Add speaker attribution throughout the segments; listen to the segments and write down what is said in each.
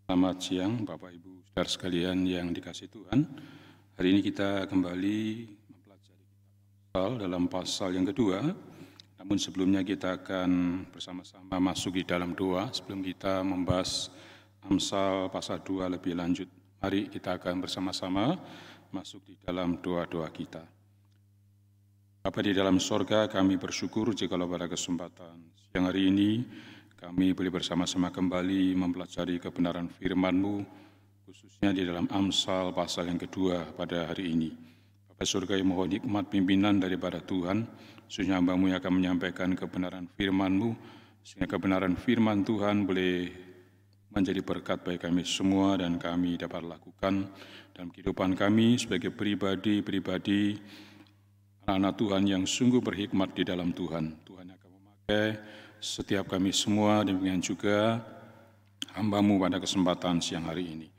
Speaker 1: Selamat siang Bapak Ibu Saudara sekalian yang dikasihi Tuhan. Hari ini kita kembali mempelajari Amsal dalam pasal yang kedua. Namun sebelumnya kita akan bersama-sama masuk di dalam doa sebelum kita membahas Amsal pasal 2 lebih lanjut. Mari kita akan bersama-sama masuk di dalam doa-doa kita. Bapa di dalam sorga, kami bersyukur jikalau pada kesempatan siang hari ini kami boleh bersama-sama kembali mempelajari kebenaran firman-Mu, khususnya di dalam Amsal pasal yang kedua pada hari ini. Bapa surga yang mohon hikmat pimpinan daripada Tuhan, khususnya hamba-Mu yang akan menyampaikan kebenaran firman-Mu, sehingga kebenaran firman Tuhan boleh menjadi berkat bagi kami semua dan kami dapat lakukan dalam kehidupan kami sebagai pribadi anak-anak Tuhan yang sungguh berhikmat di dalam Tuhan. Tuhan akan memakai setiap kami semua, demikian juga hamba-Mu pada kesempatan siang hari ini.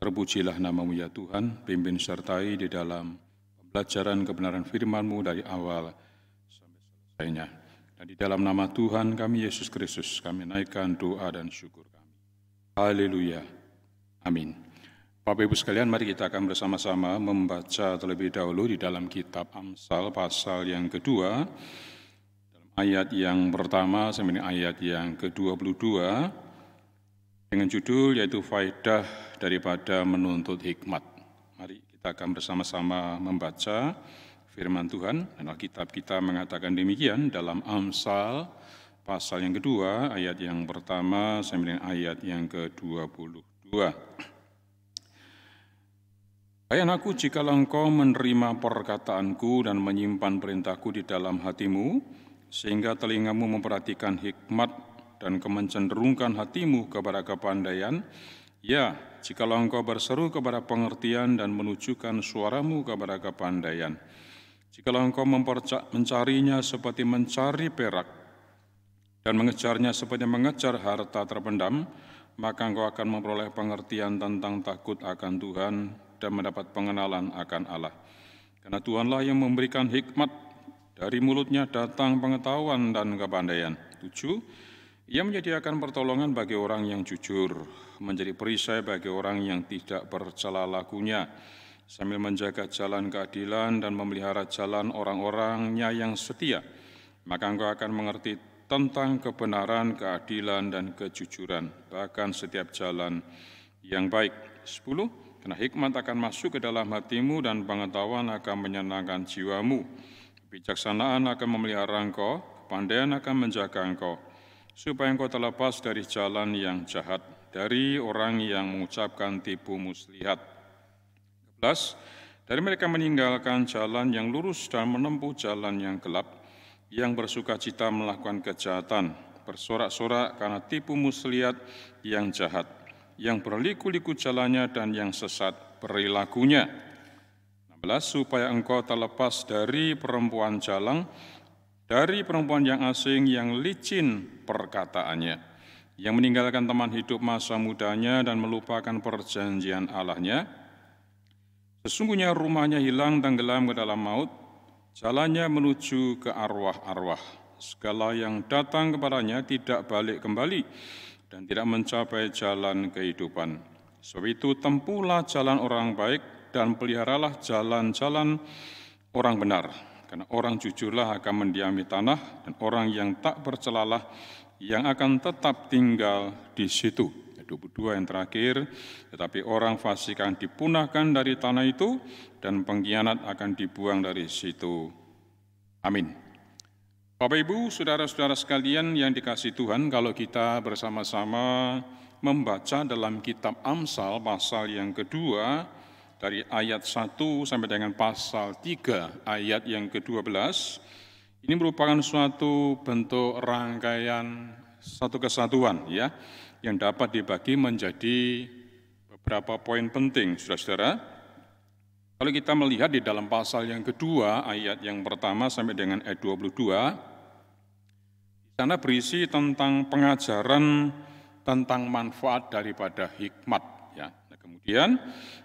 Speaker 1: Terpujilah nama-Mu ya Tuhan, pimpin sertai di dalam pembelajaran kebenaran firman-Mu dari awal sampai selesainya. Dan di dalam nama Tuhan kami Yesus Kristus, kami naikkan doa dan syukur kami. Haleluya. Amin. Bapak Ibu sekalian, mari kita akan bersama-sama membaca terlebih dahulu di dalam kitab Amsal pasal yang kedua, ayat yang pertama sampai ayat yang ke-22 dengan judul yaitu faedah daripada menuntut hikmat. Mari kita akan bersama-sama membaca firman Tuhan. Dan Alkitab kita mengatakan demikian dalam Amsal pasal yang kedua, ayat yang pertama sampai ayat yang ke-22. Hai anakku, jikalau engkau menerima perkataanku dan menyimpan perintahku di dalam hatimu, sehingga telingamu memperhatikan hikmat dan kemencenderungkan hatimu kepada kepandaian, ya, jikalau engkau berseru kepada pengertian dan menunjukkan suaramu kepada kepandaian, jikalau engkau mencarinya seperti mencari perak dan mengejarnya seperti mengejar harta terpendam, maka engkau akan memperoleh pengertian tentang takut akan Tuhan dan mendapat pengenalan akan Allah. Karena Tuhanlah yang memberikan hikmat, dari mulutnya datang pengetahuan dan kepandaian. 7. Ia menyediakan pertolongan bagi orang yang jujur, menjadi perisai bagi orang yang tidak bercela lakunya, sambil menjaga jalan keadilan dan memelihara jalan orang-orangnya yang setia. Maka engkau akan mengerti tentang kebenaran, keadilan, dan kejujuran, bahkan setiap jalan yang baik. 10. Karena hikmat akan masuk ke dalam hatimu dan pengetahuan akan menyenangkan jiwamu. Kebijaksanaan akan memelihara engkau, kepandaian akan menjaga engkau, supaya engkau terlepas dari jalan yang jahat, dari orang yang mengucapkan tipu muslihat. 11. Dari mereka meninggalkan jalan yang lurus dan menempuh jalan yang gelap, yang bersuka cita melakukan kejahatan, bersorak-sorak karena tipu muslihat yang jahat, yang berliku-liku jalannya dan yang sesat perilakunya. Supaya engkau terlepas dari perempuan jalang, dari perempuan yang asing yang licin perkataannya, yang meninggalkan teman hidup masa mudanya dan melupakan perjanjian Allahnya. Sesungguhnya rumahnya hilang tenggelam ke dalam maut, jalannya menuju ke arwah-arwah. Segala yang datang kepadanya tidak balik kembali dan tidak mencapai jalan kehidupan. Sebab itu tempuhlah jalan orang baik dan peliharalah jalan-jalan orang benar. Karena orang jujurlah akan mendiami tanah, dan orang yang tak bercelalah yang akan tetap tinggal di situ. 22 yang terakhir, tetapi orang fasik akan dipunahkan dari tanah itu, dan pengkhianat akan dibuang dari situ. Amin. Bapak Ibu, saudara-saudara sekalian yang dikasihi Tuhan, kalau kita bersama-sama membaca dalam kitab Amsal pasal yang kedua, dari ayat 1 sampai dengan pasal 3 ayat yang ke-12, ini merupakan suatu bentuk rangkaian satu kesatuan ya, yang dapat dibagi menjadi beberapa poin penting, saudara-saudara. Kalau kita melihat di dalam pasal yang kedua, ayat yang pertama sampai dengan ayat 22, di sana berisi tentang pengajaran tentang manfaat daripada hikmat. Ya. Nah, kemudian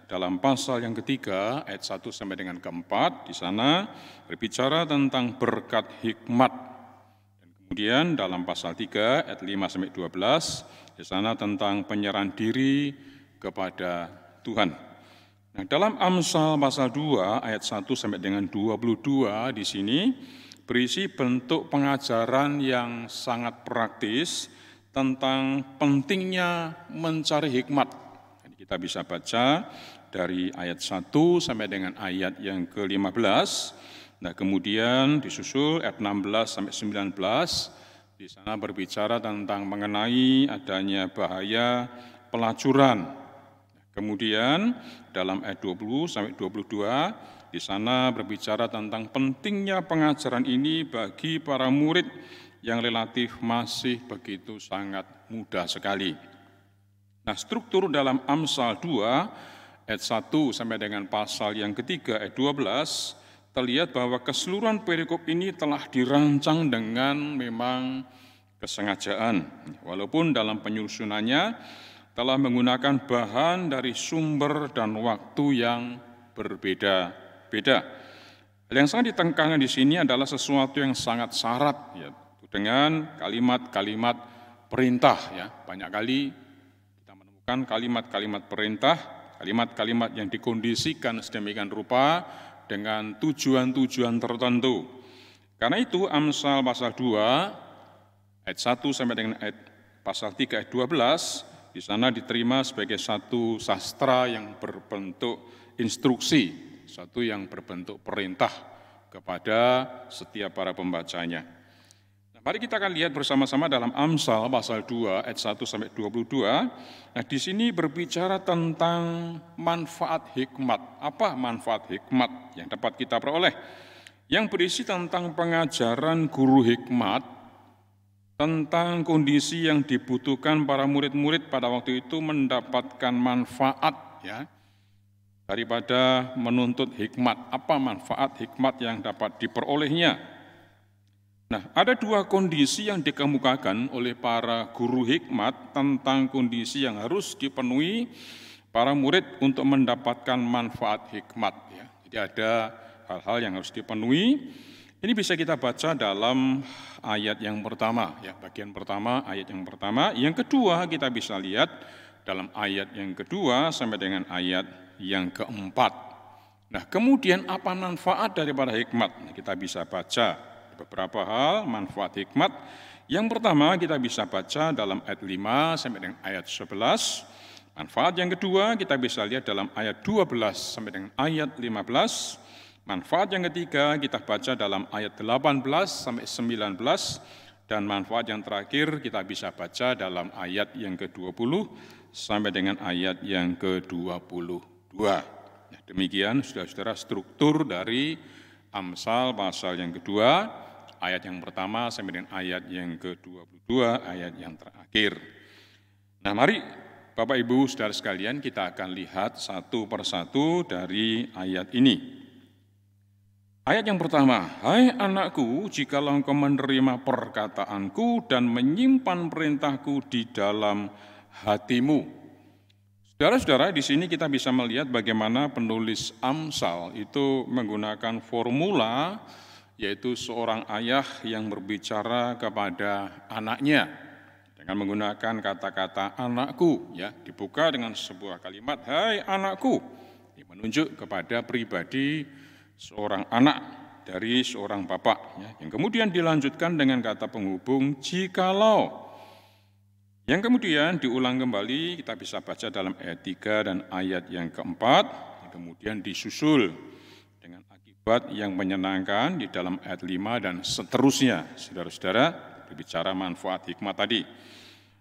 Speaker 1: dalam pasal yang ketiga, ayat 1 sampai dengan ke-4, di sana berbicara tentang berkat hikmat. Dan Kemudian dalam pasal 3 ayat 5 sampai 12 di sana tentang penyerahan diri kepada Tuhan. Nah, dalam Amsal pasal 2 ayat 1 sampai dengan 22 di sini berisi bentuk pengajaran yang sangat praktis tentang pentingnya mencari hikmat. Jadi kita bisa baca dari ayat 1 sampai dengan ayat yang ke-15. Nah, kemudian disusul ayat 16 sampai 19. Di sana berbicara tentang mengenai adanya bahaya pelacuran. Kemudian dalam ayat 20 sampai 22 di sana berbicara tentang pentingnya pengajaran ini bagi para murid yang relatif masih begitu sangat muda sekali. Nah, struktur dalam Amsal 2 ayat 1 sampai dengan pasal yang ketiga ayat 12 terlihat bahwa keseluruhan perikop ini telah dirancang dengan memang kesengajaan. Walaupun dalam penyusunannya telah menggunakan bahan dari sumber dan waktu yang berbeda-beda. Yang sangat ditekankan di sini adalah sesuatu yang sangat syarat, ya, dengan kalimat-kalimat perintah. Ya. Banyak kali kita menemukan kalimat-kalimat perintah, kalimat-kalimat yang dikondisikan sedemikian rupa dengan tujuan-tujuan tertentu. Karena itu Amsal pasal 2 ayat 1 sampai dengan pasal 3 ayat 12 di sana diterima sebagai satu sastra yang berbentuk instruksi, satu yang berbentuk perintah kepada setiap para pembacanya. Nah, mari kita akan lihat bersama-sama dalam Amsal pasal 2 ayat 1 sampai 22. Nah, di sini berbicara tentang manfaat hikmat. Apa manfaat hikmat yang dapat kita peroleh? Yang berisi tentang pengajaran guru hikmat tentang kondisi yang dibutuhkan para murid-murid pada waktu itu mendapatkan manfaat, ya, daripada menuntut hikmat. Apa manfaat hikmat yang dapat diperolehnya? Nah, ada dua kondisi yang dikemukakan oleh para guru hikmat tentang kondisi yang harus dipenuhi para murid untuk mendapatkan manfaat hikmat. Ya. Jadi ada hal-hal yang harus dipenuhi. Ini bisa kita baca dalam ayat yang pertama, ya, bagian pertama, ayat yang pertama. Yang kedua kita bisa lihat dalam ayat yang kedua sampai dengan ayat yang keempat. Nah, kemudian apa manfaat daripada hikmat? Nah, kita bisa baca beberapa hal manfaat hikmat. Yang pertama kita bisa baca dalam ayat 5 sampai dengan ayat 11. Manfaat yang kedua kita bisa lihat dalam ayat 12 sampai dengan ayat 15. Manfaat yang ketiga kita baca dalam ayat 18 sampai 19 dan manfaat yang terakhir kita bisa baca dalam ayat yang ke-20 sampai dengan ayat yang ke-22. Nah, demikian saudara-saudara struktur dari Amsal pasal yang kedua, ayat yang pertama sampai dengan ayat yang ke-22, ayat yang terakhir. Nah, mari Bapak Ibu saudara sekalian kita akan lihat satu persatu dari ayat ini. Ayat yang pertama, hai anakku, jikalau engkau menerima perkataanku dan menyimpan perintahku di dalam hatimu. Saudara-saudara, di sini kita bisa melihat bagaimana penulis Amsal itu menggunakan formula, yaitu seorang ayah yang berbicara kepada anaknya dengan menggunakan kata-kata anakku, ya, dibuka dengan sebuah kalimat, hai anakku, ini menunjuk kepada pribadi seorang anak dari seorang bapak, ya, yang kemudian dilanjutkan dengan kata penghubung jikalau. Yang kemudian diulang kembali, kita bisa baca dalam ayat 3 dan ayat yang keempat, yang kemudian disusul dengan akibat yang menyenangkan di dalam ayat 5 dan seterusnya. Saudara-saudara, berbicara manfaat hikmat tadi.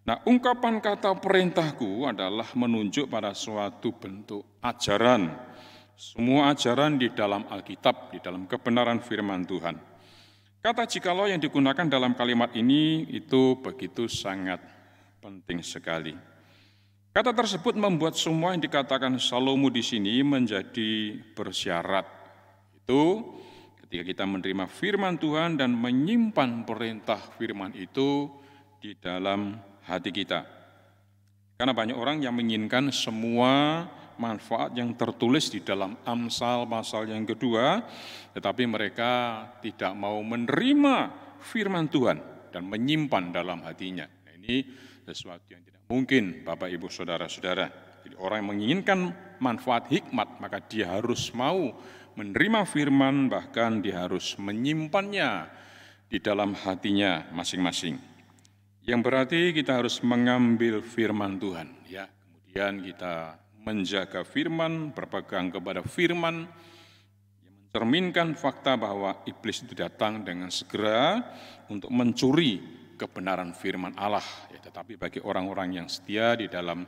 Speaker 1: Nah, ungkapan kata perintahku adalah menunjuk pada suatu bentuk ajaran. Semua ajaran di dalam Alkitab, di dalam kebenaran firman Tuhan. Kata jikalau yang digunakan dalam kalimat ini itu begitu sangat penting sekali. Kata tersebut membuat semua yang dikatakan Salomo di sini menjadi bersyarat. Itu ketika kita menerima firman Tuhan dan menyimpan perintah firman itu di dalam hati kita. Karena banyak orang yang menginginkan semua manfaat yang tertulis di dalam Amsal pasal yang kedua, tetapi mereka tidak mau menerima firman Tuhan dan menyimpan dalam hatinya. Nah, ini sesuatu yang tidak mungkin, Bapak, Ibu, Saudara-saudara. Jadi orang yang menginginkan manfaat hikmat, maka dia harus mau menerima firman, bahkan dia harus menyimpannya di dalam hatinya masing-masing. Yang berarti kita harus mengambil firman Tuhan, ya. Kemudian kita menjaga firman, berpegang kepada firman, yang mencerminkan fakta bahwa iblis itu datang dengan segera untuk mencuri kebenaran firman Allah. Ya, tetapi bagi orang-orang yang setia di dalam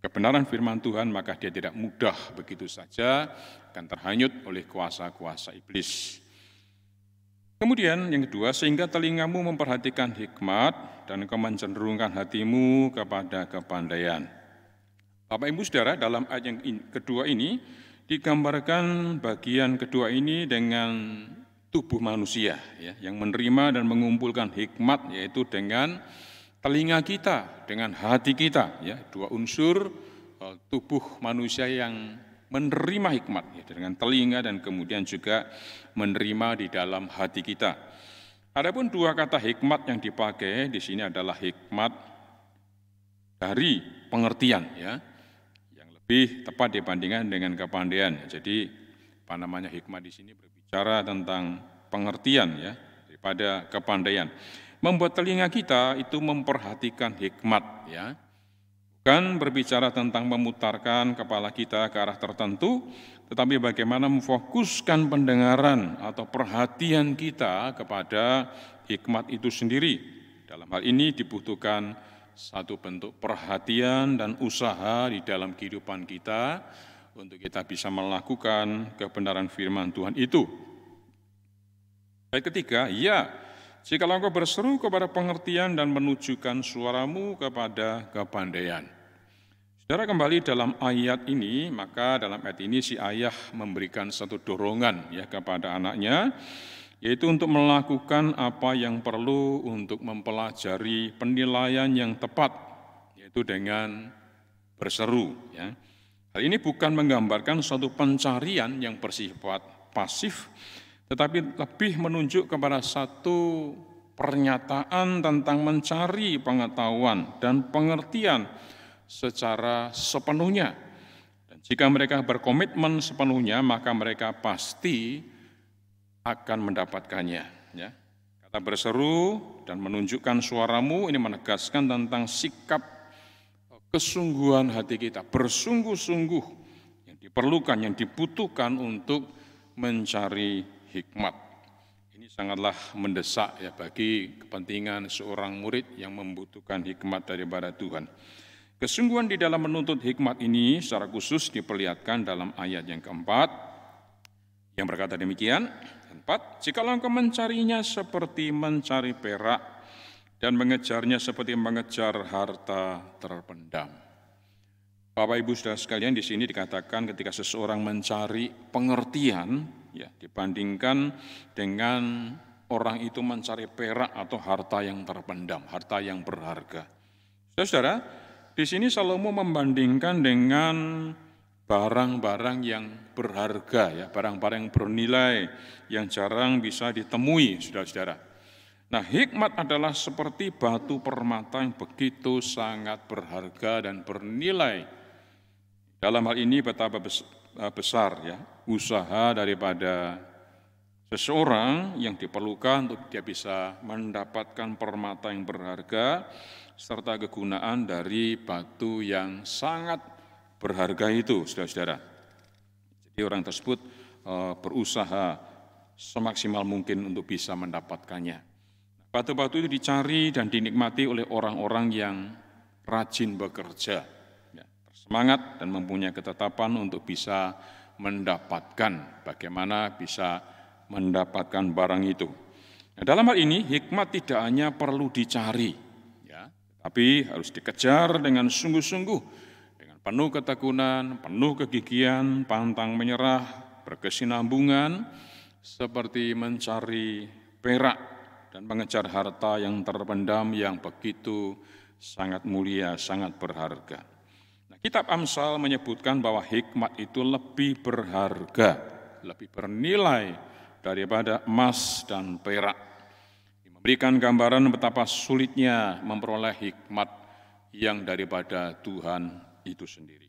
Speaker 1: kebenaran firman Tuhan, maka dia tidak mudah begitu saja akan terhanyut oleh kuasa-kuasa iblis. Kemudian yang kedua, sehingga telingamu memperhatikan hikmat dan kau mencenderungkan hatimu kepada kepandaian. Bapak Ibu Saudara, dalam ayat yang kedua ini digambarkan bagian kedua ini dengan tubuh manusia, ya, yang menerima dan mengumpulkan hikmat, yaitu dengan telinga kita, dengan hati kita, ya, dua unsur tubuh manusia yang menerima hikmat, ya, dengan telinga dan kemudian juga menerima di dalam hati kita. Adapun dua kata hikmat yang dipakai di sini adalah hikmat dari pengertian, ya, yang lebih tepat dibandingkan dengan kepandaian. Jadi hikmat di sini berbicara tentang pengertian, ya, daripada kepandaian. Membuat telinga kita itu memperhatikan hikmat, ya. Bukan berbicara tentang memutarkan kepala kita ke arah tertentu, tetapi bagaimana memfokuskan pendengaran atau perhatian kita kepada hikmat itu sendiri. Dalam hal ini dibutuhkan satu bentuk perhatian dan usaha di dalam kehidupan kita untuk kita bisa melakukan kebenaran firman Tuhan itu. Ayat ketiga, ya, jikalau engkau berseru kepada pengertian dan menunjukkan suaramu kepada kepandaian. Saudara, kembali dalam ayat ini, maka dalam ayat ini si ayah memberikan satu dorongan, ya, kepada anaknya, yaitu untuk melakukan apa yang perlu untuk mempelajari penilaian yang tepat, yaitu dengan berseru, ya. Hal ini bukan menggambarkan suatu pencarian yang bersifat pasif, tetapi lebih menunjuk kepada satu pernyataan tentang mencari pengetahuan dan pengertian secara sepenuhnya. Dan jika mereka berkomitmen sepenuhnya, maka mereka pasti akan mendapatkannya. Ya. Kata berseru dan menunjukkan suaramu ini menegaskan tentang sikap kesungguhan hati kita, bersungguh-sungguh yang diperlukan, yang dibutuhkan untuk mencari hikmat. Ini sangatlah mendesak, ya, bagi kepentingan seorang murid yang membutuhkan hikmat daripada Tuhan. Kesungguhan di dalam menuntut hikmat ini secara khusus diperlihatkan dalam ayat yang keempat, yang berkata demikian, 4, jikalau engkau mencarinya seperti mencari perak dan mengejarnya seperti mengejar harta terpendam. Bapak Ibu Saudara sekalian, di sini dikatakan ketika seseorang mencari pengertian, ya, dibandingkan dengan orang itu mencari perak atau harta yang terpendam, harta yang berharga. Saudara, di sini Salomo membandingkan dengan barang-barang yang berharga, ya, barang-barang yang bernilai, yang jarang bisa ditemui, saudara-saudara. Nah, hikmat adalah seperti batu permata yang begitu sangat berharga dan bernilai. Dalam hal ini betapa besar, ya, usaha daripada seseorang yang diperlukan untuk dia bisa mendapatkan permata yang berharga, serta kegunaan dari batu yang sangat berharga itu, saudara-saudara. Jadi orang tersebut berusaha semaksimal mungkin untuk bisa mendapatkannya. Batu-batu itu dicari dan dinikmati oleh orang-orang yang rajin bekerja, ya, bersemangat dan mempunyai ketetapan untuk bisa mendapatkan, bagaimana bisa mendapatkan barang itu. Nah, dalam hal ini hikmat tidak hanya perlu dicari, ya, tapi harus dikejar dengan sungguh-sungguh, dengan penuh ketekunan, penuh kegigihan, pantang menyerah, berkesinambungan, seperti mencari perak dan mengejar harta yang terpendam yang begitu sangat mulia, sangat berharga. Nah, Kitab Amsal menyebutkan bahwa hikmat itu lebih berharga, lebih bernilai daripada emas dan perak. memberikan gambaran betapa sulitnya memperoleh hikmat yang daripada Tuhan itu sendiri.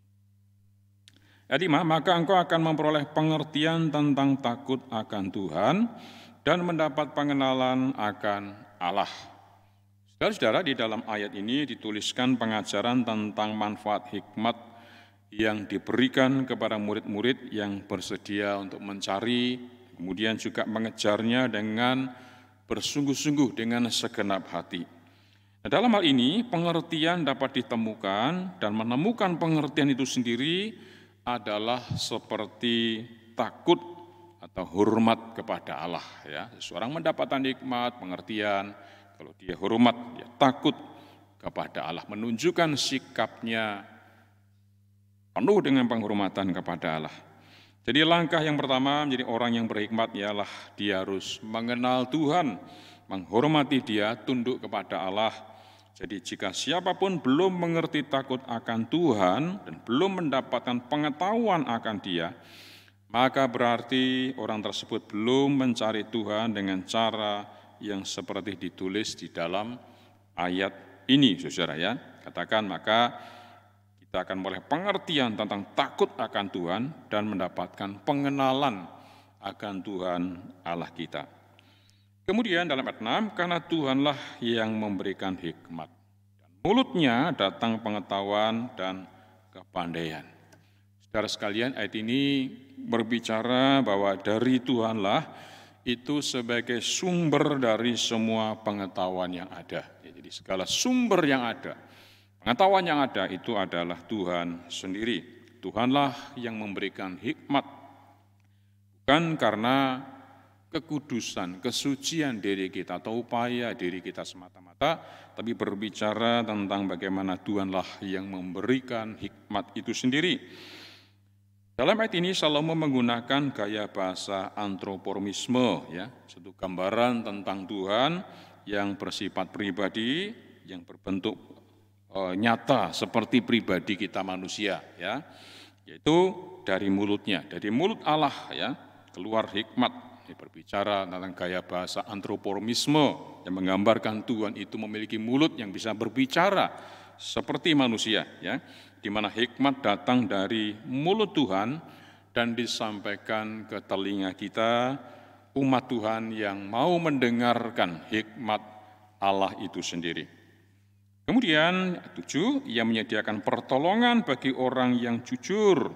Speaker 1: Ayat 5, maka engkau akan memperoleh pengertian tentang takut akan Tuhan dan mendapat pengenalan akan Allah. Saudara-saudara, di dalam ayat ini dituliskan pengajaran tentang manfaat hikmat yang diberikan kepada murid-murid yang bersedia untuk mencari, kemudian juga mengejarnya dengan bersungguh-sungguh dengan segenap hati. Nah, dalam hal ini, pengertian dapat ditemukan dan menemukan pengertian itu sendiri adalah seperti takut atau hormat kepada Allah. Ya. Seseorang mendapatkan hikmat, pengertian, kalau dia hormat, dia takut kepada Allah, menunjukkan sikapnya penuh dengan penghormatan kepada Allah. Jadi langkah yang pertama menjadi orang yang berhikmat ialah dia harus mengenal Tuhan, menghormati Dia, tunduk kepada Allah. Jadi jika siapapun belum mengerti takut akan Tuhan dan belum mendapatkan pengetahuan akan Dia, maka berarti orang tersebut belum mencari Tuhan dengan cara yang seperti ditulis di dalam ayat ini, saudara ya. Katakan, maka kita akan mulai pengertian tentang takut akan Tuhan dan mendapatkan pengenalan akan Tuhan Allah kita. Kemudian dalam ayat 6, karena Tuhanlah yang memberikan hikmat. Dan mulutnya datang pengetahuan dan kepandaian. Saudara sekalian, ayat ini berbicara bahwa dari Tuhanlah itu sebagai sumber dari semua pengetahuan yang ada. Jadi segala sumber yang ada, pengetahuan yang ada itu adalah Tuhan sendiri. Tuhanlah yang memberikan hikmat, bukan karena kekudusan, kesucian diri kita atau upaya diri kita semata-mata, tapi berbicara tentang bagaimana Tuhanlah yang memberikan hikmat itu sendiri. Dalam ayat ini Salomo menggunakan gaya bahasa antropormisme, ya, satu gambaran tentang Tuhan yang bersifat pribadi, yang berbentuk nyata seperti pribadi kita manusia, ya, yaitu dari mulutnya, dari mulut Allah, ya, keluar hikmat. Ini berbicara tentang gaya bahasa antropormisme yang menggambarkan Tuhan itu memiliki mulut yang bisa berbicara seperti manusia, ya, di mana hikmat datang dari mulut Tuhan dan disampaikan ke telinga kita, umat Tuhan yang mau mendengarkan hikmat Allah itu sendiri. Kemudian 7, ia menyediakan pertolongan bagi orang yang jujur,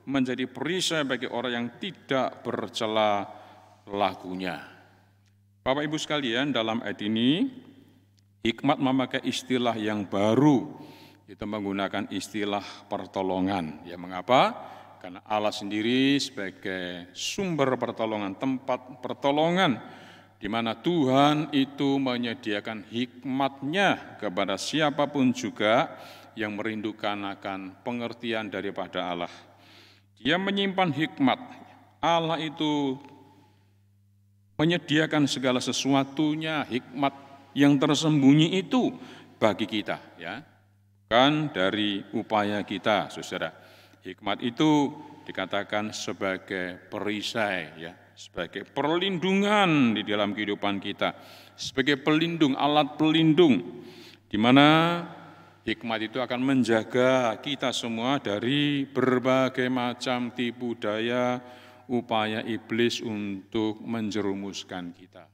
Speaker 1: menjadi perisai bagi orang yang tidak bercela lakunya. Bapak Ibu sekalian, dalam ayat ini hikmat memakai istilah yang baru. Kita menggunakan istilah pertolongan. Ya, mengapa? Karena Allah sendiri sebagai sumber pertolongan, tempat pertolongan, di mana Tuhan itu menyediakan hikmat-Nya kepada siapapun juga yang merindukan akan pengertian daripada Allah. Dia menyimpan hikmat. Allah itu menyediakan segala sesuatunya, hikmat yang tersembunyi itu bagi kita, ya. Bukan dari upaya kita, saudara. Hikmat itu dikatakan sebagai perisai, ya, sebagai perlindungan di dalam kehidupan kita, sebagai pelindung, alat pelindung, di mana hikmat itu akan menjaga kita semua dari berbagai macam tipu daya, upaya iblis untuk menjerumuskan kita.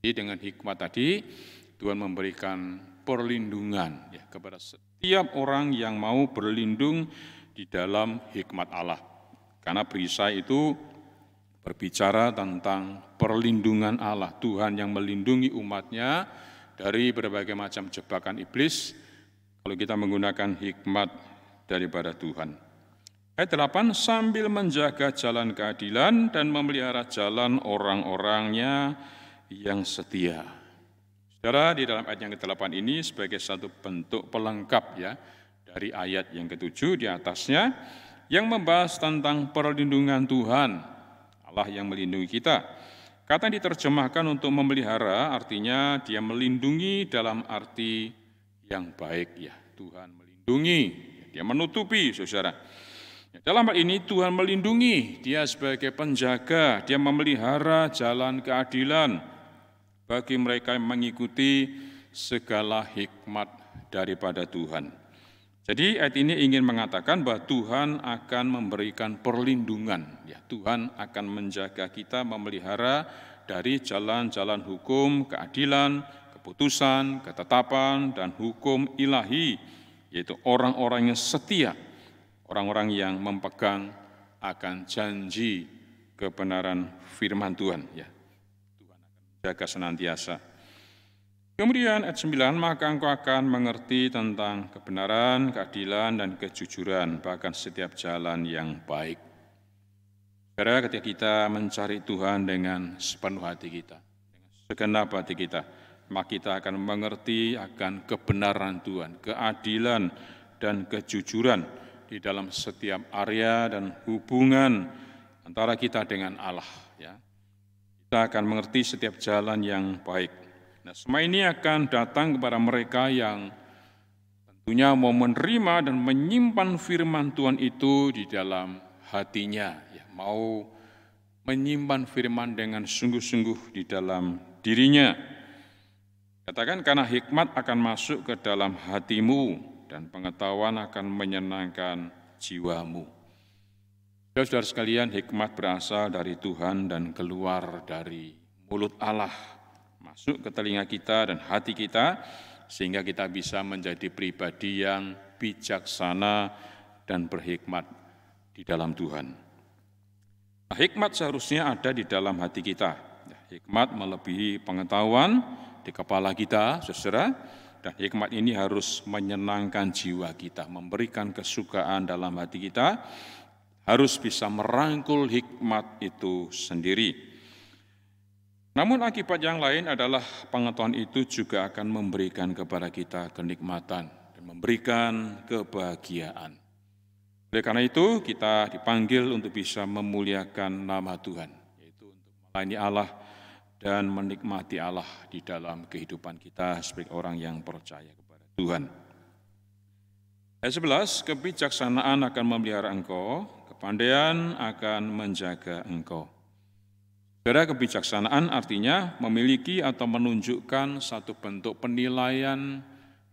Speaker 1: Jadi dengan hikmat tadi, Tuhan memberikan perlindungan, ya, kepada setiap orang yang mau berlindung di dalam hikmat Allah. Karena perisai itu berbicara tentang perlindungan Allah, Tuhan yang melindungi umat-Nya dari berbagai macam jebakan iblis kalau kita menggunakan hikmat daripada Tuhan. Ayat 8, sambil menjaga jalan keadilan dan memelihara jalan orang-orangnya yang setia. Saudara, di dalam ayat yang ke-8 ini sebagai satu bentuk pelengkap, ya, dari ayat yang ke-7 di atasnya yang membahas tentang perlindungan Tuhan, Allah yang melindungi kita. Kata yang diterjemahkan untuk memelihara artinya dia melindungi dalam arti yang baik, ya. Tuhan melindungi, dia menutupi, saudara. Dalam hal ini Tuhan melindungi, dia sebagai penjaga, dia memelihara jalan keadilan bagi mereka yang mengikuti segala hikmat daripada Tuhan. Jadi ayat ini ingin mengatakan bahwa Tuhan akan memberikan perlindungan. Ya, Tuhan akan menjaga kita, memelihara dari jalan-jalan hukum, keadilan, keputusan, ketetapan, dan hukum ilahi, yaitu orang-orang yang setia, orang-orang yang memegang akan janji kebenaran firman Tuhan. Ya, Tuhan akan menjaga senantiasa. Kemudian ayat 9, maka engkau akan mengerti tentang kebenaran, keadilan, dan kejujuran, bahkan setiap jalan yang baik. Karena ketika kita mencari Tuhan dengan sepenuh hati kita, dengan segenap hati kita, maka kita akan mengerti akan kebenaran Tuhan, keadilan, dan kejujuran di dalam setiap area dan hubungan antara kita dengan Allah. Ya. Kita akan mengerti setiap jalan yang baik. Nah, semua ini akan datang kepada mereka yang tentunya mau menerima dan menyimpan firman Tuhan itu di dalam hatinya, ya, mau menyimpan firman dengan sungguh-sungguh di dalam dirinya. Katakan, karena hikmat akan masuk ke dalam hatimu dan pengetahuan akan menyenangkan jiwamu. Saudara-saudara sekalian, hikmat berasal dari Tuhan dan keluar dari mulut Allah, masuk ke telinga kita dan hati kita, sehingga kita bisa menjadi pribadi yang bijaksana dan berhikmat di dalam Tuhan. Nah, hikmat seharusnya ada di dalam hati kita. Hikmat melebihi pengetahuan di kepala kita, saudara, dan hikmat ini harus menyenangkan jiwa kita, memberikan kesukaan dalam hati kita, harus bisa merangkul hikmat itu sendiri. Namun akibat yang lain adalah pengetahuan itu juga akan memberikan kepada kita kenikmatan dan memberikan kebahagiaan. Oleh karena itu kita dipanggil untuk bisa memuliakan nama Tuhan, yaitu untuk melayani Allah dan menikmati Allah di dalam kehidupan kita sebagai orang yang percaya kepada Tuhan. Ayat 11, kebijaksanaan akan memelihara engkau, kepandaian akan menjaga engkau. Saudara, kebijaksanaan artinya memiliki atau menunjukkan satu bentuk penilaian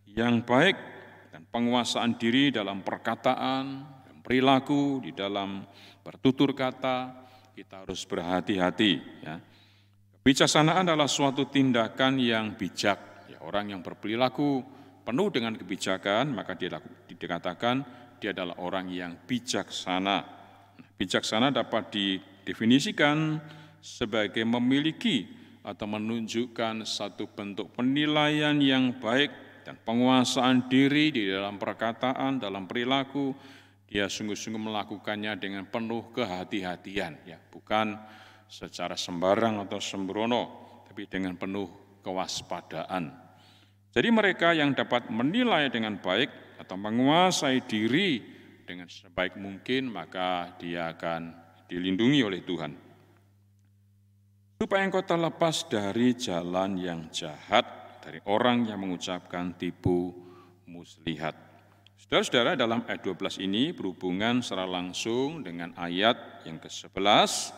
Speaker 1: yang baik dan penguasaan diri dalam perkataan, dan perilaku, di dalam bertutur kata, kita harus berhati-hati. Ya. Kebijaksanaan adalah suatu tindakan yang bijak. Ya, orang yang berperilaku penuh dengan kebijakan, maka dia dikatakan dia adalah orang yang bijaksana. Bijaksana dapat didefinisikan sebagai memiliki atau menunjukkan satu bentuk penilaian yang baik dan penguasaan diri di dalam perkataan, dalam perilaku. Dia sungguh-sungguh melakukannya dengan penuh kehati-hatian, ya, bukan secara sembarang atau sembrono, tapi dengan penuh kewaspadaan. Jadi mereka yang dapat menilai dengan baik atau menguasai diri dengan sebaik mungkin, maka dia akan dilindungi oleh Tuhan. Supaya engkau terlepas dari jalan yang jahat, dari orang yang mengucapkan tipu muslihat. Saudara-saudara, dalam ayat 12 ini berhubungan secara langsung dengan ayat yang ke-11.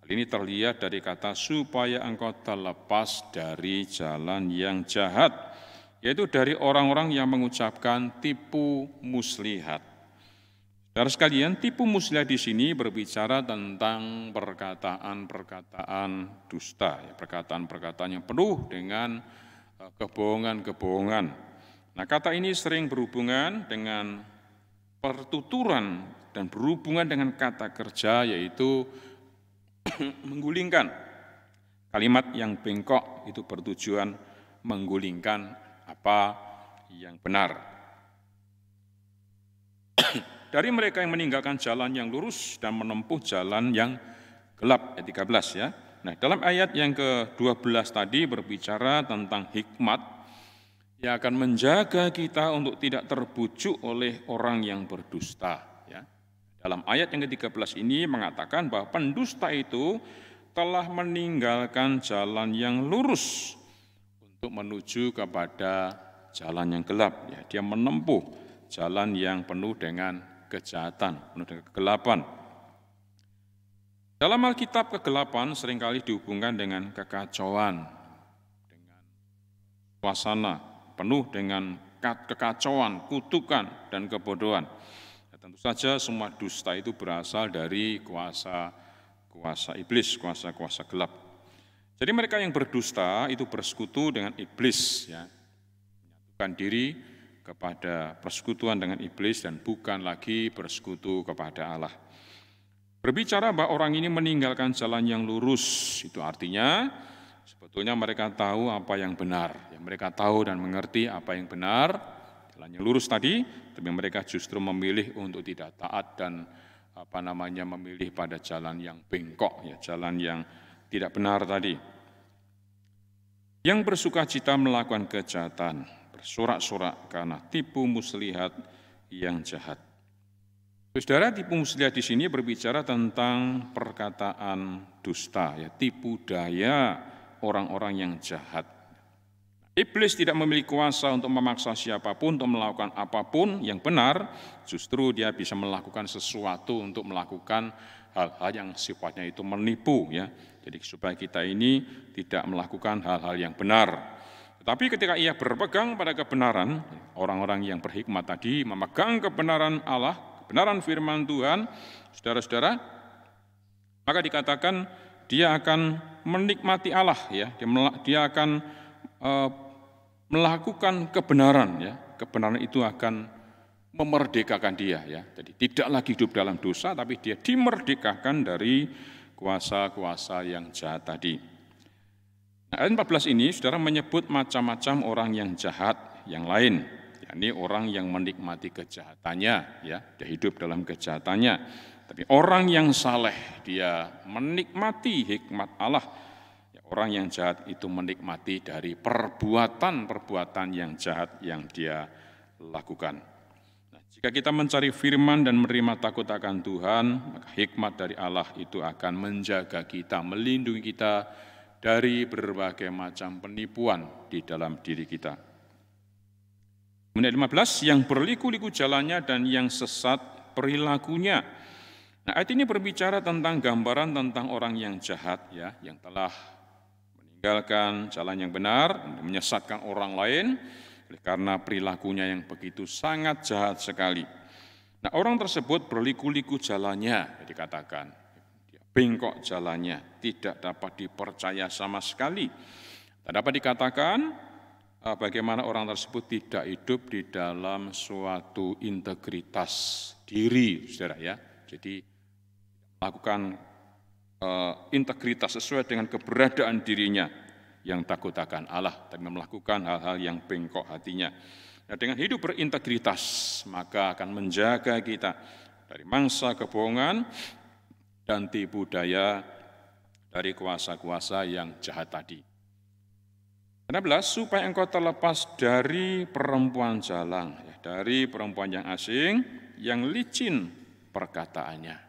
Speaker 1: Hal ini terlihat dari kata supaya engkau terlepas dari jalan yang jahat, yaitu dari orang-orang yang mengucapkan tipu muslihat. Saudara sekalian, tipu muslihat di sini berbicara tentang perkataan-perkataan dusta, ya, perkataan-perkataan yang penuh dengan kebohongan-kebohongan. Nah, kata ini sering berhubungan dengan pertuturan dan berhubungan dengan kata kerja, yaitu menggulingkan. Kalimat yang bengkok itu bertujuan menggulingkan apa yang benar. Dari mereka yang meninggalkan jalan yang lurus dan menempuh jalan yang gelap, ayat 13 ya. Nah, dalam ayat yang ke-12 tadi berbicara tentang hikmat yang akan menjaga kita untuk tidak terbujuk oleh orang yang berdusta. Ya. Dalam ayat yang ke-13 ini mengatakan bahwa pendusta itu telah meninggalkan jalan yang lurus untuk menuju kepada jalan yang gelap. Ya. Dia menempuh jalan yang penuh dengan kejahatan, penuh dengan kegelapan. Dalam Alkitab, kegelapan seringkali dihubungkan dengan kekacauan, suasana penuh dengan kekacauan, kutukan, dan kebodohan. Nah, tentu saja semua dusta itu berasal dari kuasa iblis, kuasa gelap. Jadi mereka yang berdusta itu bersekutu dengan iblis, ya, menyatukan diri kepada persekutuan dengan iblis dan bukan lagi bersekutu kepada Allah. Berbicara bahwa orang ini meninggalkan jalan yang lurus, itu artinya sebetulnya mereka tahu apa yang benar. Ya, mereka tahu dan mengerti apa yang benar, jalan yang lurus tadi, tapi mereka justru memilih untuk tidak taat dan memilih pada jalan yang bengkok, ya, jalan yang tidak benar tadi. Yang bersukacita melakukan kejahatan, bersorak-sorak karena tipu muslihat yang jahat. Saudara, tipu muslihat di sini berbicara tentang perkataan dusta, ya, tipu daya orang-orang yang jahat. Iblis tidak memiliki kuasa untuk memaksa siapapun untuk melakukan apapun yang benar, justru dia bisa melakukan sesuatu untuk melakukan hal-hal yang sifatnya itu menipu, ya. Jadi supaya kita ini tidak melakukan hal-hal yang benar. Tetapi ketika ia berpegang pada kebenaran, orang-orang yang berhikmat tadi memegang kebenaran Allah, kebenaran firman Tuhan, saudara-saudara, maka dikatakan dia akan menikmati Allah, ya. Dia akan melakukan kebenaran, ya. Kebenaran itu akan memerdekakan dia, ya. Jadi tidak lagi hidup dalam dosa, tapi dia dimerdekakan dari kuasa-kuasa yang jahat tadi. Nah, ayat 14 ini saudara menyebut macam-macam orang yang jahat yang lain, yakni orang yang menikmati kejahatannya, ya, dia hidup dalam kejahatannya. Tapi orang yang saleh dia menikmati hikmat Allah. Orang yang jahat itu menikmati dari perbuatan-perbuatan yang jahat yang dia lakukan. Nah, jika kita mencari firman dan menerima takut akan Tuhan, maka hikmat dari Allah itu akan menjaga kita, melindungi kita dari berbagai macam penipuan di dalam diri kita. Kemudian 15, yang berliku-liku jalannya dan yang sesat perilakunya. Nah, ayat ini berbicara tentang gambaran tentang orang yang jahat, ya, yang telah meninggalkan jalan yang benar, menyesatkan orang lain, karena perilakunya yang begitu sangat jahat sekali. Nah, orang tersebut berliku-liku jalannya, dikatakan, dia bengkok jalannya, tidak dapat dipercaya sama sekali. Dan dapat dikatakan bagaimana orang tersebut tidak hidup di dalam suatu integritas diri, saudara, ya. Jadi melakukan integritas sesuai dengan keberadaan dirinya yang takut akan Allah, tapi melakukan hal-hal yang bengkok hatinya. Nah, dengan hidup berintegritas, maka akan menjaga kita dari mangsa kebohongan dan tipu daya dari kuasa-kuasa yang jahat tadi. 16, supaya engkau terlepas dari perempuan jalang, ya, dari perempuan yang asing, yang licin perkataannya.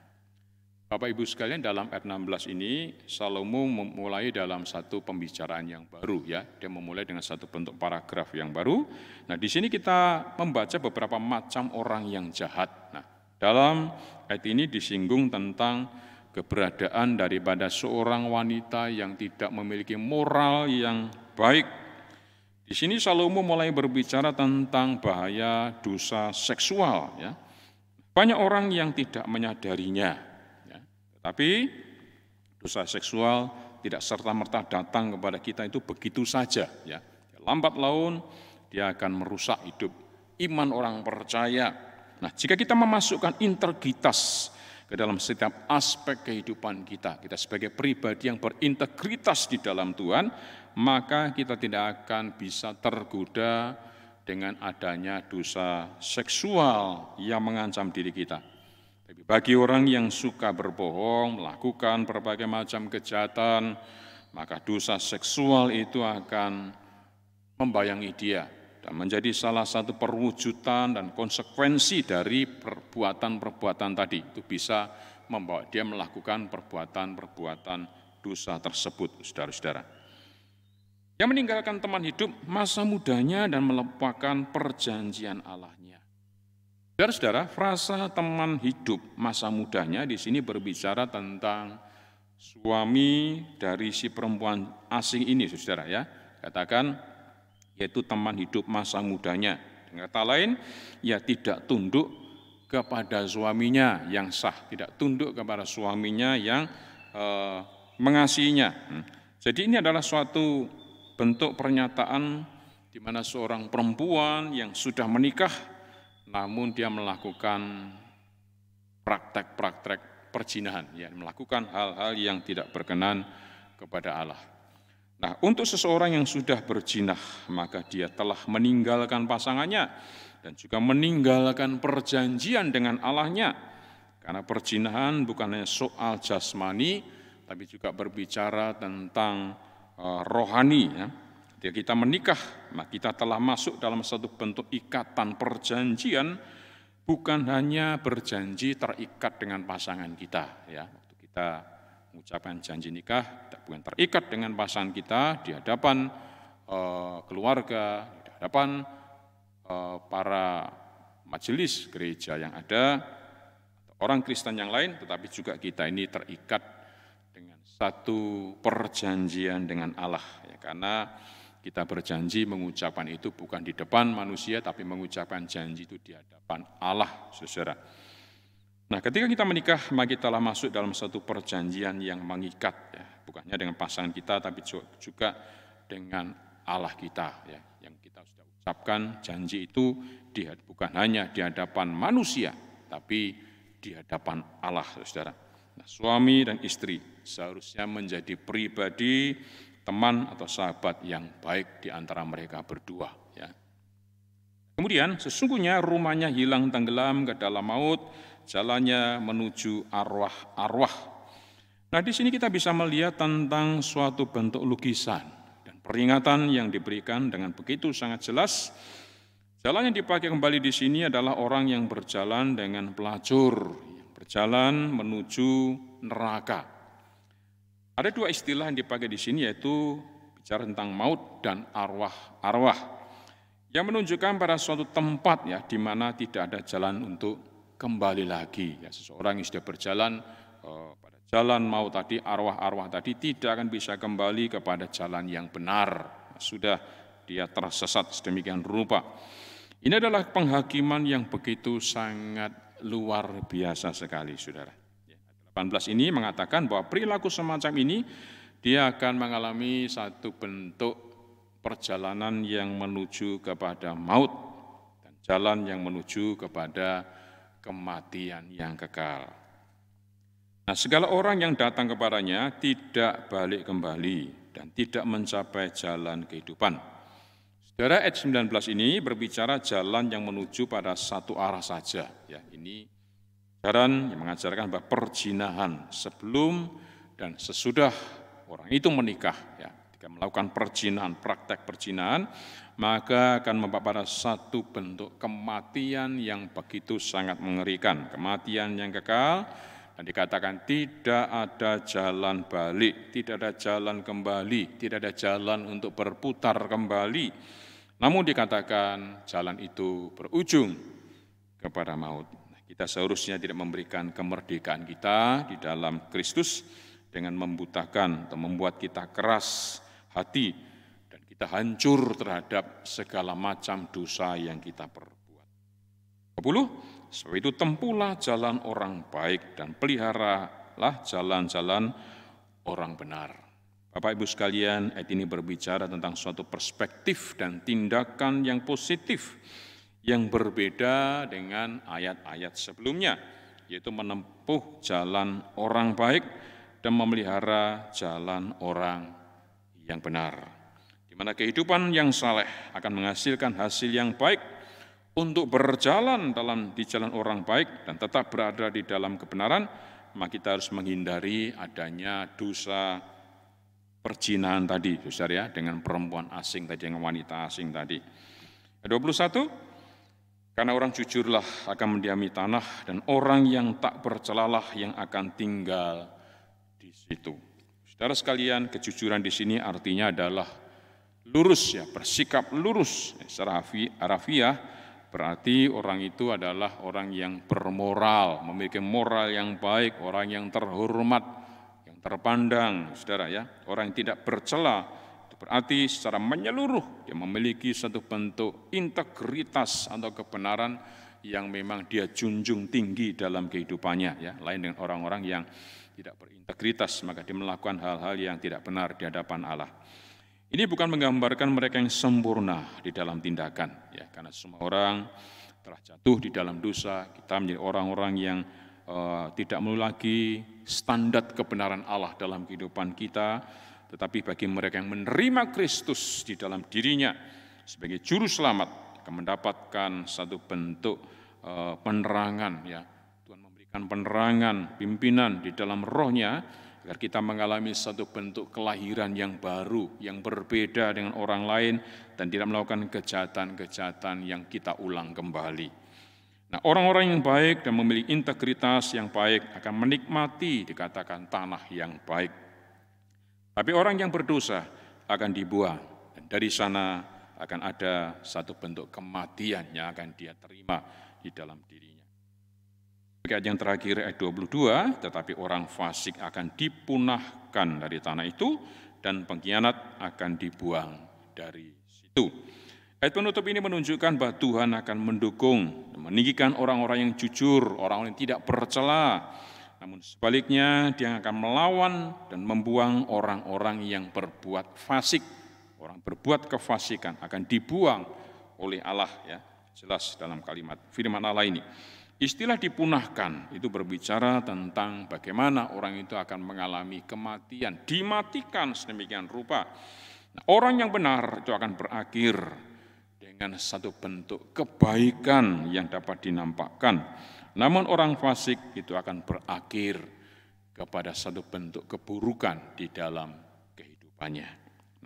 Speaker 1: Bapak Ibu sekalian, dalam ayat 16 ini Salomo memulai dalam satu pembicaraan yang baru, ya. Dia memulai dengan satu bentuk paragraf yang baru. Nah, di sini kita membaca beberapa macam orang yang jahat. Nah, dalam ayat ini disinggung tentang keberadaan daripada seorang wanita yang tidak memiliki moral yang baik. Di sini Salomo mulai berbicara tentang bahaya dosa seksual, ya. Banyak orang yang tidak menyadarinya. Tapi dosa seksual tidak serta-merta datang kepada kita itu begitu saja, ya. Lambat laun dia akan merusak hidup iman orang percaya. Nah, jika kita memasukkan integritas ke dalam setiap aspek kehidupan kita sebagai pribadi yang berintegritas di dalam Tuhan, maka kita tidak akan bisa tergoda dengan adanya dosa seksual yang mengancam diri kita. Tapi bagi orang yang suka berbohong, melakukan berbagai macam kejahatan, maka dosa seksual itu akan membayangi dia dan menjadi salah satu perwujudan dan konsekuensi dari perbuatan-perbuatan tadi. Itu bisa membawa dia melakukan perbuatan-perbuatan dosa tersebut, saudara-saudara. Yang meninggalkan teman hidup masa mudanya dan melupakan perjanjian Allahnya. Saudara-saudara, frasa teman hidup masa mudanya di sini berbicara tentang suami dari si perempuan asing ini, saudara, ya. Katakan yaitu teman hidup masa mudanya. Dengan kata lain, ia tidak tunduk kepada suaminya yang sah, tidak tunduk kepada suaminya yang mengasihinya. Jadi ini adalah suatu bentuk pernyataan di mana seorang perempuan yang sudah menikah, namun dia melakukan praktek-praktek perzinahan, ya, melakukan hal-hal yang tidak berkenan kepada Allah. Nah, untuk seseorang yang sudah berzina, maka dia telah meninggalkan pasangannya dan juga meninggalkan perjanjian dengan Allahnya. Karena perzinahan bukan hanya soal jasmani, tapi juga berbicara tentang rohani. Ya. Ketika kita menikah, maka kita telah masuk dalam satu bentuk ikatan perjanjian, bukan hanya berjanji terikat dengan pasangan kita. Ya. Waktu kita mengucapkan janji nikah, bukan terikat dengan pasangan kita di hadapan keluarga, di hadapan para majelis gereja yang ada, orang Kristen yang lain, tetapi juga kita ini terikat dengan satu perjanjian dengan Allah. Ya, karena kita berjanji mengucapkan itu bukan di depan manusia, tapi mengucapkan janji itu di hadapan Allah, saudara. Nah, ketika kita menikah, maka kita telah masuk dalam satu perjanjian yang mengikat, ya, bukan hanya dengan pasangan kita, tapi juga dengan Allah kita, ya, yang kita sudah ucapkan janji itu bukan hanya di hadapan manusia, tapi di hadapan Allah, saudara. Nah, suami dan istri seharusnya menjadi pribadi, teman atau sahabat yang baik di antara mereka berdua. Ya. Kemudian, sesungguhnya rumahnya hilang tenggelam ke dalam maut, jalannya menuju arwah-arwah. Nah, di sini kita bisa melihat tentang suatu bentuk lukisan dan peringatan yang diberikan dengan begitu sangat jelas. Jalan yang dipakai kembali di sini adalah orang yang berjalan dengan pelacur, berjalan menuju neraka. Ada dua istilah yang dipakai di sini, yaitu bicara tentang maut dan arwah-arwah, yang menunjukkan pada suatu tempat, ya, di mana tidak ada jalan untuk kembali lagi. Ya, seseorang yang sudah berjalan pada jalan maut tadi, arwah-arwah tadi, tidak akan bisa kembali kepada jalan yang benar. Sudah dia tersesat sedemikian rupa. Ini adalah penghakiman yang begitu sangat luar biasa sekali, saudara. 18 ini mengatakan bahwa perilaku semacam ini dia akan mengalami satu bentuk perjalanan yang menuju kepada maut dan jalan yang menuju kepada kematian yang kekal. Nah, segala orang yang datang kepadanya tidak balik kembali dan tidak mencapai jalan kehidupan. Saudara, ayat 19 ini berbicara jalan yang menuju pada satu arah saja. Ya, ini ajaran yang mengajarkan bahwa perzinahan sebelum dan sesudah orang itu menikah, ya, ketika melakukan perzinahan, praktek perzinahan, maka akan membawa pada satu bentuk kematian yang begitu sangat mengerikan, kematian yang kekal, dan dikatakan tidak ada jalan balik, tidak ada jalan kembali, tidak ada jalan untuk berputar kembali. Namun dikatakan jalan itu berujung kepada maut. Kita seharusnya tidak memberikan kemerdekaan kita di dalam Kristus dengan membutakan atau membuat kita keras hati, kita hancur terhadap segala macam dosa yang kita perbuat. 20, sebab itu tempuhlah jalan orang baik dan peliharalah jalan-jalan orang benar. Bapak Ibu sekalian, ayat ini berbicara tentang suatu perspektif dan tindakan yang positif yang berbeda dengan ayat-ayat sebelumnya, yaitu menempuh jalan orang baik dan memelihara jalan orang yang benar. Di mana kehidupan yang saleh akan menghasilkan hasil yang baik. Untuk berjalan di jalan orang baik dan tetap berada di dalam kebenaran, maka kita harus menghindari adanya dosa perzinahan tadi, saudara, ya, dengan perempuan asing tadi, dengan wanita asing tadi. 21, karena orang jujurlah akan mendiami tanah dan orang yang tak bercelalah yang akan tinggal di situ. Saudara sekalian, kejujuran di sini artinya adalah lurus, ya, bersikap lurus. Secara harafiah berarti orang itu adalah orang yang bermoral, memiliki moral yang baik, orang yang terhormat, yang terpandang, saudara, ya, orang yang tidak bercela, berarti secara menyeluruh dia memiliki satu bentuk integritas atau kebenaran yang memang dia junjung tinggi dalam kehidupannya, ya. Lain dengan orang-orang yang tidak berintegritas, maka dia melakukan hal-hal yang tidak benar di hadapan Allah. Ini bukan menggambarkan mereka yang sempurna di dalam tindakan, ya, karena semua orang telah jatuh di dalam dosa. Kita menjadi orang-orang yang tidak melalui lagi standar kebenaran Allah dalam kehidupan kita, tetapi bagi mereka yang menerima Kristus di dalam dirinya sebagai juru selamat akan mendapatkan satu bentuk penerangan, ya. Tuhan memberikan penerangan, pimpinan di dalam rohnya agar kita mengalami satu bentuk kelahiran yang baru, yang berbeda dengan orang lain dan tidak melakukan kejahatan-kejahatan yang kita ulang kembali. Nah, orang-orang yang baik dan memiliki integritas yang baik akan menikmati dikatakan tanah yang baik. Tapi orang yang berdosa akan dibuang, dan dari sana akan ada satu bentuk kematian yang akan dia terima di dalam dirinya. Ayat yang terakhir, ayat 22, tetapi orang fasik akan dipunahkan dari tanah itu, dan pengkhianat akan dibuang dari situ. Ayat penutup ini menunjukkan bahwa Tuhan akan mendukung, meninggikan orang-orang yang jujur, orang-orang yang tidak bercela. Namun sebaliknya dia akan melawan dan membuang orang-orang yang berbuat fasik. Orang berbuat kefasikan akan dibuang oleh Allah, ya. Jelas dalam kalimat firman Allah ini. Istilah dipunahkan itu berbicara tentang bagaimana orang itu akan mengalami kematian, dimatikan sedemikian rupa. Nah, orang yang benar itu akan berakhir dengan satu bentuk kebaikan yang dapat dinampakkan. Namun orang fasik itu akan berakhir kepada satu bentuk keburukan di dalam kehidupannya.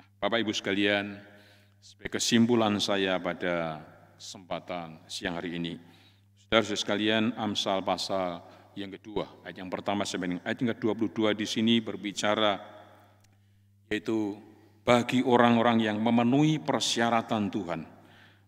Speaker 1: Nah, Bapak Ibu sekalian, sebagai kesimpulan saya pada kesempatan siang hari ini, saudara-saudara sekalian, Amsal pasal yang kedua, ayat yang pertama sampai ayat yang ke-22 di sini berbicara, yaitu bagi orang-orang yang memenuhi persyaratan Tuhan,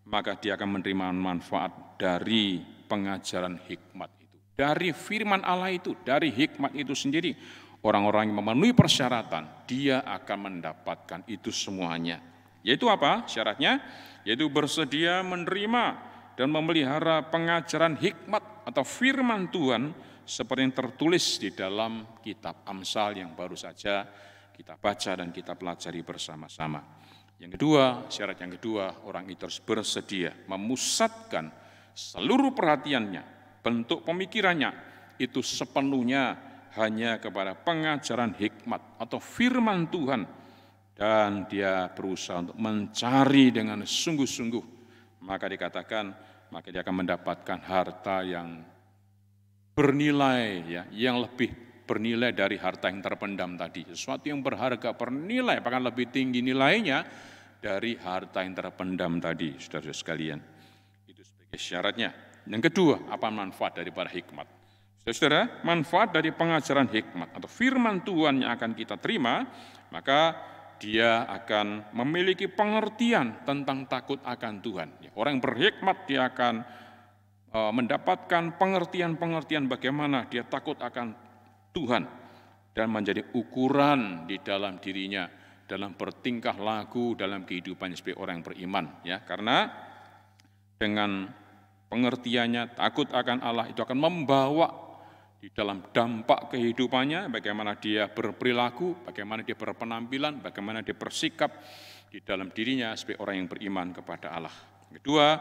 Speaker 1: maka dia akan menerima manfaat dari pengajaran hikmat itu. Dari firman Allah itu, dari hikmat itu sendiri, orang-orang yang memenuhi persyaratan, dia akan mendapatkan itu semuanya. Yaitu apa syaratnya? Yaitu bersedia menerima dan memelihara pengajaran hikmat atau firman Tuhan seperti yang tertulis di dalam kitab Amsal yang baru saja kita baca dan kita pelajari bersama-sama. Yang kedua, syarat yang kedua, orang itu harus bersedia memusatkan seluruh perhatiannya, bentuk pemikirannya itu sepenuhnya hanya kepada pengajaran hikmat atau firman Tuhan, dan dia berusaha untuk mencari dengan sungguh-sungguh, maka dikatakan, maka dia akan mendapatkan harta yang bernilai, ya, yang lebih bernilai dari harta yang terpendam tadi. Sesuatu yang berharga, bernilai, bahkan lebih tinggi nilainya dari harta yang terpendam tadi, saudara sekalian. Itu sebagai syaratnya. Yang kedua, apa manfaat daripada hikmat? Saudara, manfaat dari pengajaran hikmat atau firman Tuhan yang akan kita terima, maka dia akan memiliki pengertian tentang takut akan Tuhan. Orang yang berhikmat, dia akan mendapatkan pengertian-pengertian bagaimana dia takut akan Tuhan dan menjadi ukuran di dalam dirinya, dalam bertingkah laku, dalam kehidupannya sebagai orang yang beriman. Ya, karena dengan pengertiannya, takut akan Allah itu akan membawa di dalam dampak kehidupannya, bagaimana dia berperilaku, bagaimana dia berpenampilan, bagaimana dia bersikap di dalam dirinya sebagai orang yang beriman kepada Allah. Kedua,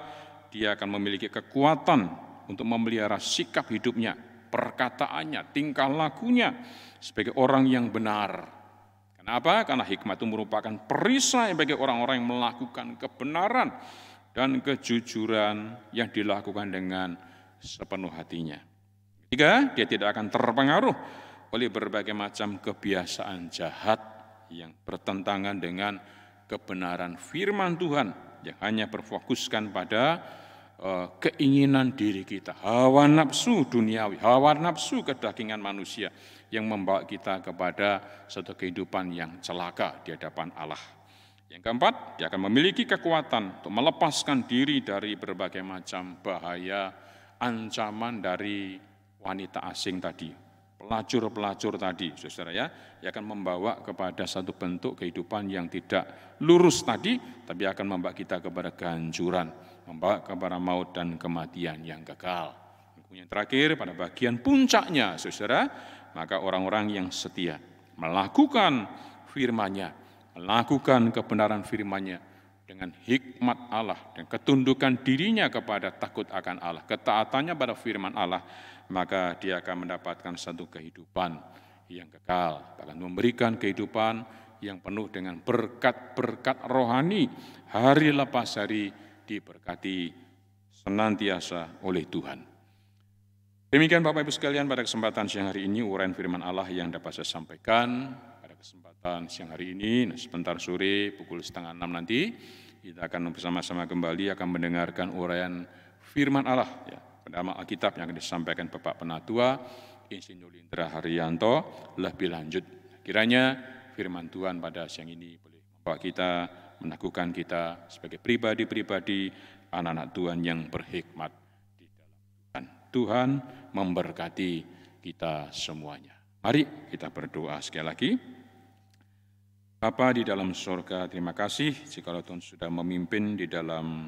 Speaker 1: dia akan memiliki kekuatan untuk memelihara sikap hidupnya, perkataannya, tingkah lakunya sebagai orang yang benar. Kenapa? Karena hikmat itu merupakan perisai bagi orang-orang yang melakukan kebenaran dan kejujuran yang dilakukan dengan sepenuh hatinya. Ketiga, dia tidak akan terpengaruh oleh berbagai macam kebiasaan jahat yang bertentangan dengan kebenaran firman Tuhan yang hanya berfokuskan pada keinginan diri kita, hawa nafsu duniawi, hawa nafsu kedagingan manusia yang membawa kita kepada satu kehidupan yang celaka di hadapan Allah. Yang keempat, dia akan memiliki kekuatan untuk melepaskan diri dari berbagai macam bahaya, ancaman dari wanita asing tadi, pelacur-pelacur tadi, saudara ya, yang akan membawa kepada satu bentuk kehidupan yang tidak lurus tadi, tapi akan membawa kita kepada kehancuran, membawa kepada maut dan kematian yang kekal. Yang terakhir, pada bagian puncaknya, saudara, maka orang-orang yang setia melakukan firman-Nya, melakukan kebenaran firman-Nya dengan hikmat Allah dan ketundukan dirinya kepada takut akan Allah, ketaatannya pada firman Allah, maka dia akan mendapatkan satu kehidupan yang kekal, bahkan memberikan kehidupan yang penuh dengan berkat-berkat rohani, hari lepas hari diberkati senantiasa oleh Tuhan. Demikian Bapak Ibu sekalian, pada kesempatan siang hari ini uraian firman Allah yang dapat saya sampaikan pada kesempatan siang hari ini. Sebentar sore pukul 5:30 nanti kita akan bersama-sama kembali akan mendengarkan uraian firman Allah ya, dalam Alkitab yang akan disampaikan Bapak Penatua Insinyur Lindra Haryanto lebih lanjut. Kiranya firman Tuhan pada siang ini boleh membawa kita, meneguhkan kita sebagai pribadi-pribadi anak-anak Tuhan yang berhikmat di dalam Tuhan. Tuhan memberkati kita semuanya. Mari kita berdoa sekali lagi. Bapa di dalam surga, terima kasih jikalau Tuhan sudah memimpin di dalam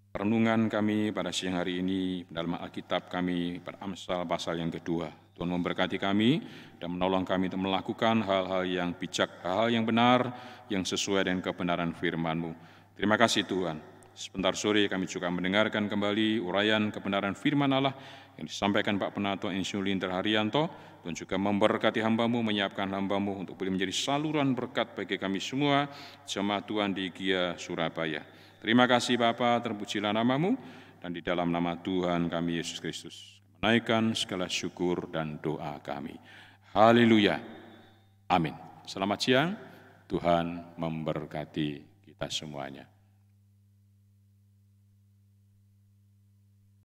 Speaker 1: renungan kami pada siang hari ini dalam Alkitab kami pada Amsal pasal yang kedua. Tuhan memberkati kami dan menolong kami untuk melakukan hal-hal yang bijak, hal-hal yang benar, yang sesuai dengan kebenaran firman-Mu. Terima kasih Tuhan. Sebentar sore kami juga mendengarkan kembali uraian kebenaran firman Allah yang disampaikan Pak Penatua Insinyur Lindra Haryanto, dan juga memberkati hamba-Mu, menyiapkan hamba-Mu untuk boleh menjadi saluran berkat bagi kami semua, jemaat Tuhan di GIA Surabaya. Terima kasih Bapa, terpujilah nama-Mu, dan di dalam nama Tuhan kami Yesus Kristus menaikkan segala syukur dan doa kami. Haleluya. Amin. Selamat siang, Tuhan memberkati kita semuanya.